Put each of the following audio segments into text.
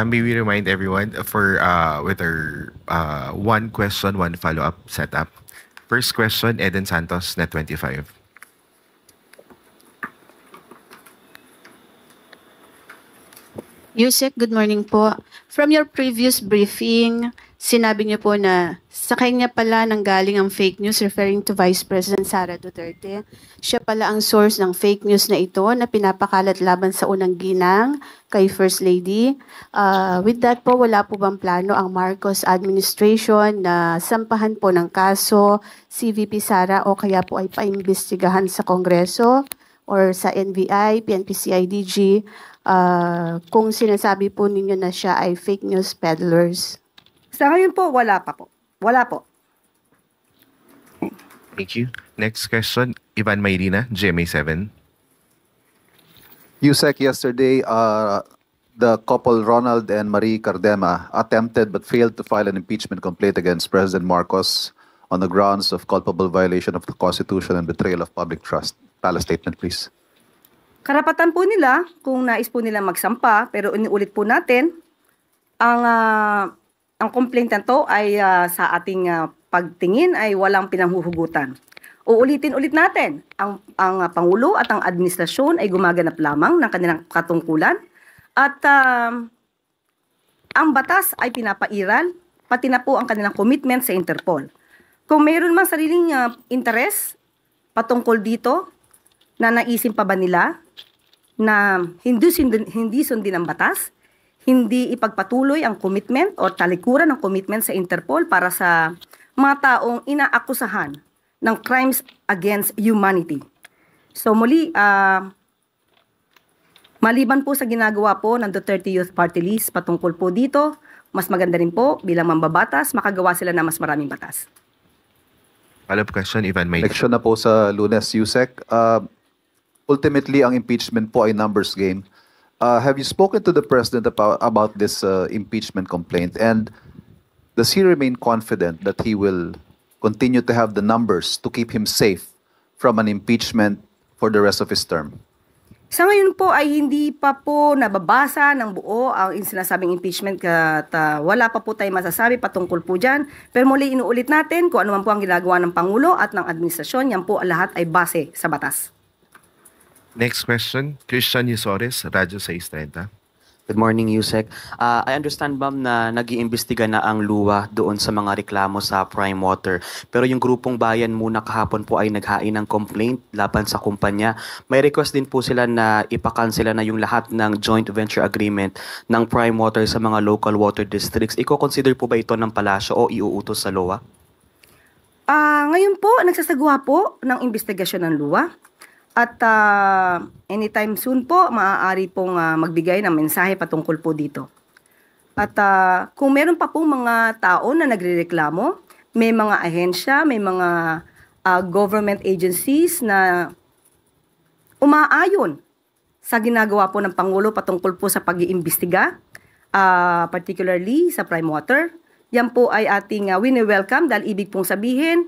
May we remind everyone for with our one question, one follow-up setup. First question, Eden Santos, Net 25. Yusek, good morning po. From your previous briefing, sinabi niyo po na sa kanya pala nanggaling ang fake news referring to Vice President Sara Duterte. Siya pala ang source ng fake news na ito na pinapakalat laban sa unang ginang kay First Lady. With that po, wala po bang plano ang Marcos administration na sampahan po ng kaso si VP Sara o kaya po ay paimbestigahan sa Kongreso or sa NBI, PNP, CIDG kung sinasabi po ninyo na siya ay fake news peddlers? Sa ngayon po, wala pa po. Wala po. Thank you. Next question, Ivan Mayrina, GMA7. Yusek, yesterday, the couple Ronald and Marie Cardema attempted but failed to file an impeachment complaint against President Marcos on the grounds of culpable violation of the Constitution and betrayal of public trust. Pala statement, please. Karapatan po nila kung nais po nila magsampa, pero inuulit po natin, ang complaint na to ay sa ating pagtingin ay walang pinanghuhugutan. Uulitin ulit natin, ang Pangulo at ang administrasyon ay gumaganap lamang ng kanilang katungkulan at ang batas ay pinapairal, pati na po ang kanilang commitment sa Interpol. Kung mayroon mang sariling interes patungkol dito, na naisin pa ba nila na hindi sundin ang batas, hindi ipagpatuloy ang commitment o talikuran ng commitment sa Interpol para sa mga taong inaakusahan ng crimes against humanity. So muli, maliban po sa ginagawa po ng Duterte Youth Party List patungkol po dito, mas maganda rin po bilang mambabatas, makagawa sila ng mas maraming batas. Follow-up question, Ivan Mayrina. Election na po sa Lunes, Yusek. Ultimately, ang impeachment po ay numbers game. Have you spoken to the President about this impeachment complaint? And does he remain confident that he will continue to have the numbers to keep him safe from an impeachment for the rest of his term? Sa ngayon po ay hindi pa po nababasa ng buo ang sinasabing impeachment at wala pa po tayong masasabi patungkol po dyan. Pero muli inuulit natin kung ano man po ang ginagawa ng Pangulo at ng administrasyon, yan po lahat ay base sa batas. Next question, Christian Yusores, Radyo 630. Good morning, Yusek. I understand, ma'am, na nag-iimbestiga na ang luwa doon sa mga reklamo sa Prime Water. Pero yung grupong bayan muna kahapon po ay naghain ng complaint laban sa kumpanya. May request din po sila na ipakansela na yung lahat ng joint venture agreement ng Prime Water sa mga local water districts. Iko-consider po ba ito ng palasyo o iuutos sa LOA? Ngayon po, nagsasagawa po ng investigasyon ng luwa. At anytime soon po, maaari pong magbigay ng mensahe patungkol po dito. At kung meron pa pong mga tao na nagrereklamo, may mga ahensya, may mga government agencies na umaayon sa ginagawa po ng Pangulo patungkol po sa pag-iimbestiga, particularly sa Prime Water. Yan po ay ating wini-welcome dahil ibig pong sabihin,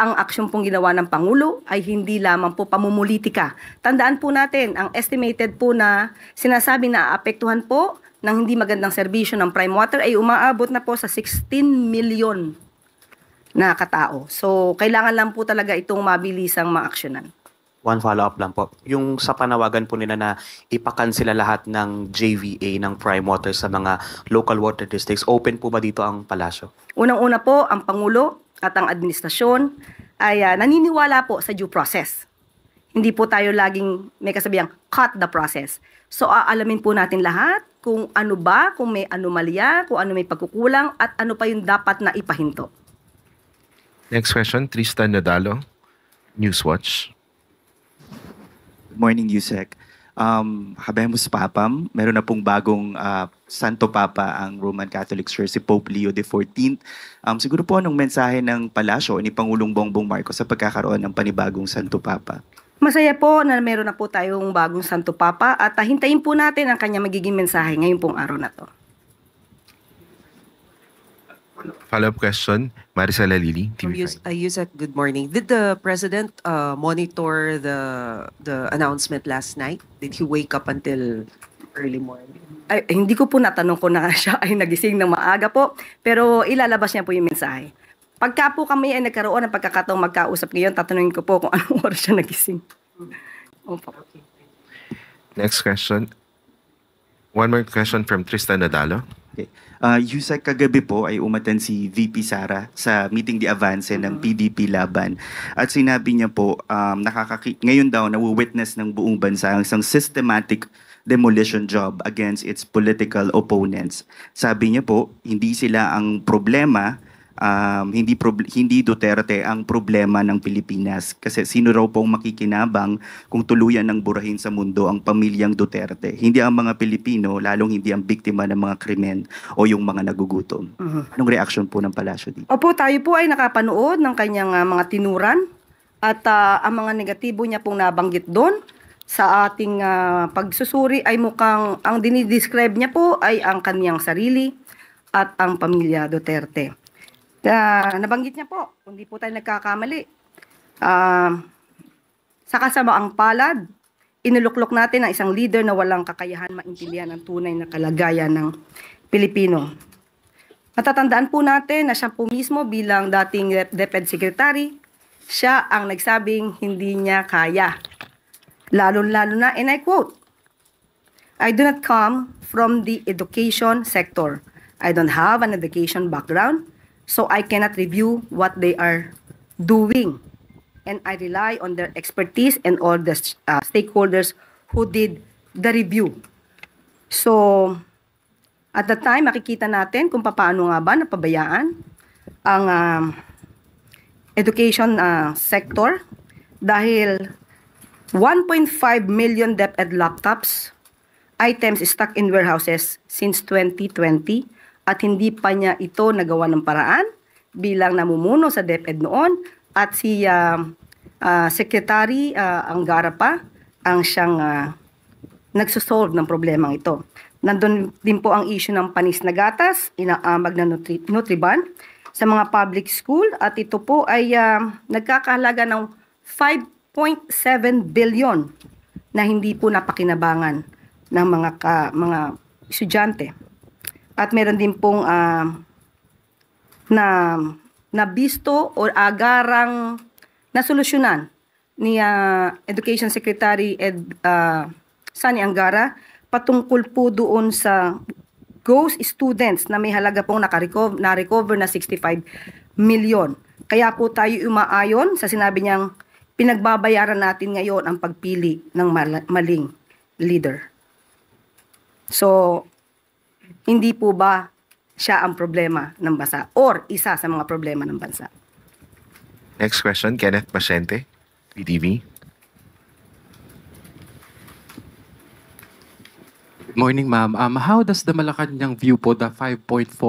ang aksyon pong ginawa ng Pangulo ay hindi lamang po pamumulitika. Tandaan po natin, ang estimated po na sinasabi na apektuhan po ng hindi magandang serbisyo ng Prime Water ay umaabot na po sa 16 million na katao. So, kailangan lang po talaga itong mabilisang maaksyonan. One follow-up lang po. Yung sa panawagan po nila na ipakansela lahat ng JVA ng Prime Water sa mga local water districts, open po ba dito ang palasyo? Unang-una po, ang Pangulo at ang administrasyon ay naniniwala po sa due process. Hindi po tayo laging may kasabihang cut the process. So aalamin po natin lahat kung ano ba, kung may anomalya, kung ano may pagkukulang at ano pa yung dapat na ipahinto. Next question, Tristan Nadalo, Newswatch. Good morning, Yusek. Habemus Papam, meron na pong bagong Santo Papa ang Roman Catholic Church, si Pope Leo XIV. Siguro po anong mensahe ng palasyo ni Pangulong Bongbong Marcos sa pagkakaroon ng panibagong Santo Papa? Masaya po na meron na po tayong bagong Santo Papa at hintayin po natin ang kanya magiging mensahe ngayong pong araw na to. Follow-up question, Maricela Lili, TV5. Yusek, good morning. Did the President monitor the announcement last night? Did he wake up until early morning? Ay, hindi ko po natanong kung na siya ay nagising ng maaga po, pero ilalabas niya po yung mensahe. Pagka po kami ay nagkaroon ng pagkakataong magkausap ngayon, tatanungin ko po kung anong oras siya nagising. Opo. Next question. One more question from Tristan Nadalo. Okay. Yusek, kagabi po ay umattend si VP Sara sa meeting di avance ng PDP Laban. At sinabi niya po, ngayon daw nawi-witness ng buong bansa ang isang systematic demolition job against its political opponents. Sabi niya po, hindi sila ang problema, hindi Duterte ang problema ng Pilipinas. Kasi sino raw pong makikinabang kung tuluyan ng burahin sa mundo ang pamilyang Duterte? Hindi ang mga Pilipino, lalong hindi ang biktima ng mga krimen o yung mga nagugutom. Anong reaction po ng palasyo dito? Opo, tayo po ay nakapanood ng kanyang mga tinuran at ang mga negatibo niya pong nabanggit doon sa ating pagsusuri ay mukhang ang dinidescribe niya po ay ang kanyang sarili at ang pamilya Duterte. Nabanggit niya po, hindi po tayo nagkakamali. Sa kasamaang palad, inuluklok natin ang isang leader na walang kakayahan maintindihan ang tunay na kalagayan ng Pilipino. Matatandaan po natin na siya po mismo bilang dating DepEd Secretary, siya ang nagsabing hindi niya kaya. Lalo-lalo na, and I quote, "I do not come from the education sector. I don't have an education background, so I cannot review what they are doing. And I rely on their expertise and all the stakeholders who did the review." So, at the time, makikita natin kung paano nga ba napabayaan ang education sector dahil 1.5 million DepEd laptops items stuck in warehouses since 2020 at hindi pa niya ito nagawa ng paraan bilang namumuno sa DepEd noon at si Secretary Angara pa ang siyang nagsosolve ng problemang ito. Nandun din po ang issue ng panis na gatas, inaamag na Nutriban sa mga public school at ito po ay nagkakahalaga ng 5.7 billion na hindi po napakinabangan ng mga estudyante. At meron din pong nabisto o agarang nasolusyonan ni Education Secretary Sani Angara patungkol po doon sa ghost students na may halaga pong na-recover na 65 million. Kaya po tayo umaayon sa sinabi niyang pinagbabayaran natin ngayon ang pagpili ng maling leader. So, hindi po ba siya ang problema ng bansa or isa sa mga problema ng bansa? Next question, Kenneth Pasyente, PTV. Good morning, ma'am. How does the Malacanang view po the 5.4%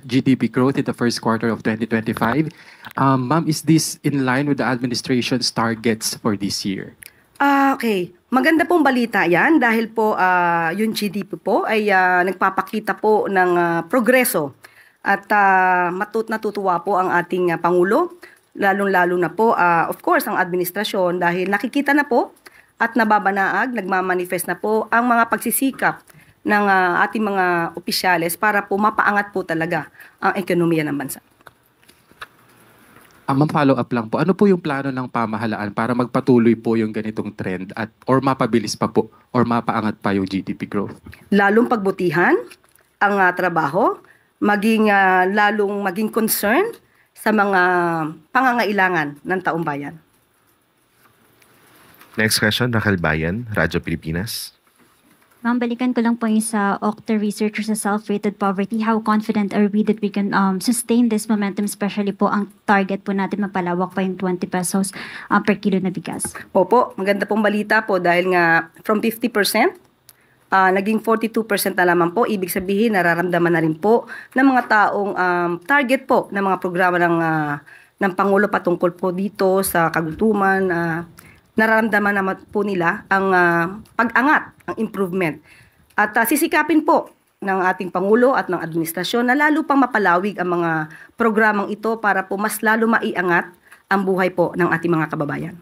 GDP growth in the first quarter of 2025? Ma'am, is this in line with the administration's targets for this year? Okay. Maganda pong balita yan dahil po yung GDP po ay nagpapakita po ng progreso. At natutuwa po ang ating Pangulo, lalong-lalo na po, of course, ang administrasyon dahil nakikita na po at nababanaag, nagmamanifest na po ang mga pagsisikap ng ating mga opisyales para po mapaangat po talaga ang ekonomiya ng bansa. Ma'am, follow up lang po. Ano po yung plano ng pamahalaan para magpatuloy po yung ganitong trend at or mapabilis pa po or mapaangat pa yung GDP growth? Lalong pagbutihan ang trabaho, lalong maging concern sa mga pangangailangan ng taong bayan. Next question, Raquel Bayan, Radyo Pilipinas. Ma'am, balikan ko lang po yung sa Okta research sa self-rated poverty. How confident are we that we can sustain this momentum, especially po ang target po natin mapalawak pa yung 20 pesos per kilo na bigas? Opo, maganda pong balita po dahil nga from 50%, naging 42% na lamang po. Ibig sabihin, nararamdaman na rin po ng mga taong target po ng mga programa ng Pangulo patungkol po dito sa kagutuman. Nararamdaman naman po nila ang pag-angat, ang improvement. At sisikapin po ng ating Pangulo at ng administrasyon na lalo pang mapalawig ang mga programang ito para po mas lalo maiangat ang buhay po ng ating mga kababayan.